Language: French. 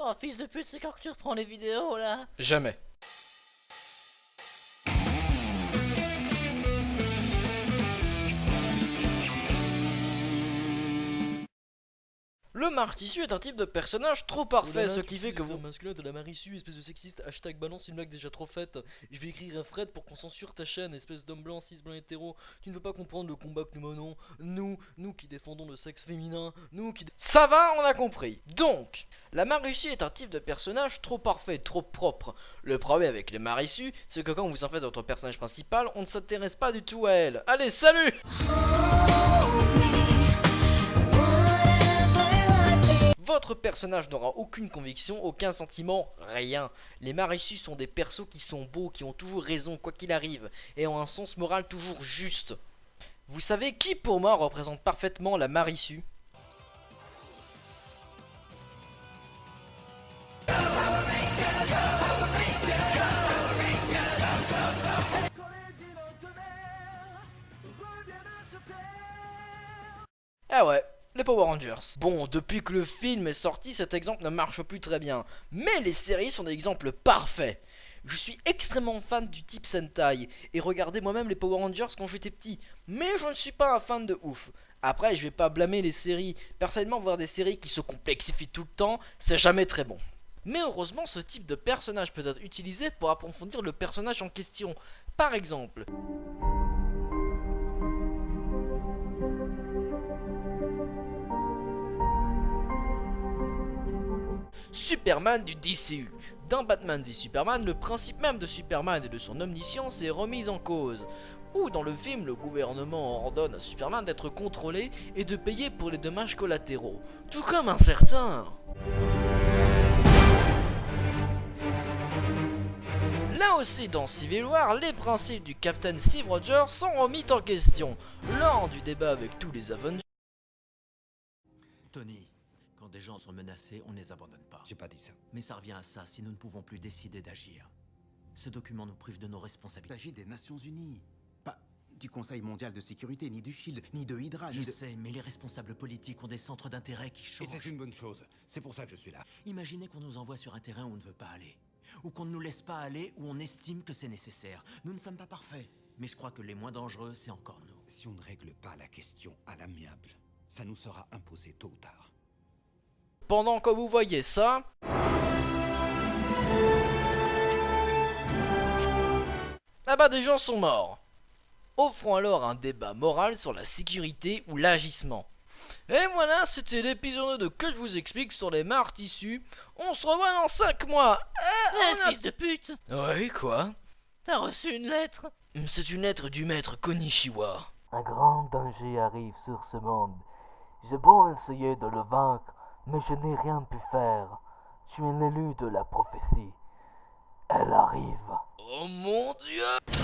Oh, fils de pute, c'est quand que tu reprends les vidéos, là? Jamais. Le Martissu est un type de personnage trop parfait, ce qui fait que vous... masculin de la Marissu, espèce de sexiste, hashtag balance une blague déjà trop faite. Je vais écrire un Fred pour qu'on censure ta chaîne, espèce d'homme blanc, cis, blanc, hétéro. Tu ne veux pas comprendre le combat que nous menons. Nous qui défendons le sexe féminin, nous qui... Ça va, on a compris. Donc, la Marissu est un type de personnage trop parfait, trop propre. Le problème avec les Marissu, c'est que quand vous en faites votre personnage principal, on ne s'intéresse pas du tout à elle. Allez, salut! Votre personnage n'aura aucune conviction, aucun sentiment, rien. Les Marissus sont des persos qui sont beaux, qui ont toujours raison quoi qu'il arrive, et ont un sens moral toujours juste. Vous savez qui pour moi représente parfaitement la Marissu? Ah ouais, les Power Rangers. Bon, depuis que le film est sorti, cet exemple ne marche plus très bien. Mais les séries sont des exemples parfaits. Je suis extrêmement fan du type Sentai et regardais moi-même les Power Rangers quand j'étais petit. Mais je ne suis pas un fan de ouf. Après, je vais pas blâmer les séries. Personnellement, voir des séries qui se complexifient tout le temps, c'est jamais très bon. Mais heureusement, ce type de personnage peut être utilisé pour approfondir le personnage en question. Par exemple... Superman du DCU. Dans Batman v Superman, le principe même de Superman et de son omniscience est remis en cause. Ou dans le film, le gouvernement ordonne à Superman d'être contrôlé et de payer pour les dommages collatéraux. Tout comme un certain... Là aussi dans Civil War, les principes du Captain Steve Rogers sont remis en question. Lors du débat avec tous les Avengers... Tony, quand des gens sont menacés, on ne les abandonne pas. J'ai pas dit ça. Mais ça revient à ça si nous ne pouvons plus décider d'agir. Ce document nous prive de nos Il responsabilités. s'agit des Nations Unies. Pas du Conseil mondial de sécurité, ni du SHIELD, ni de Hydra, Je ni de... sais, mais les responsables politiques ont des centres d'intérêt qui Et changent. c'est une bonne chose. C'est pour ça que je suis là. Imaginez qu'on nous envoie sur un terrain où on ne veut pas aller. Ou qu'on ne nous laisse pas aller où on estime que c'est nécessaire. Nous ne sommes pas parfaits. Mais je crois que les moins dangereux, c'est encore nous. Si on ne règle pas la question à l'amiable, ça nous sera imposé tôt ou tard. Pendant que vous voyez ça... Là-bas des gens sont morts. Offrons alors un débat moral sur la sécurité ou l'agissement. Et voilà, c'était l'épisode 2 que je vous explique sur les Martissus. On se revoit dans 5 mois. Fils de pute! Oui, quoi? T'as reçu une lettre? C'est une lettre du maître Konishiwa. Un grand danger arrive sur ce monde. J'ai beau essayer de le vaincre, mais je n'ai rien pu faire. Je suis un élu de la prophétie. Elle arrive. Oh mon Dieu!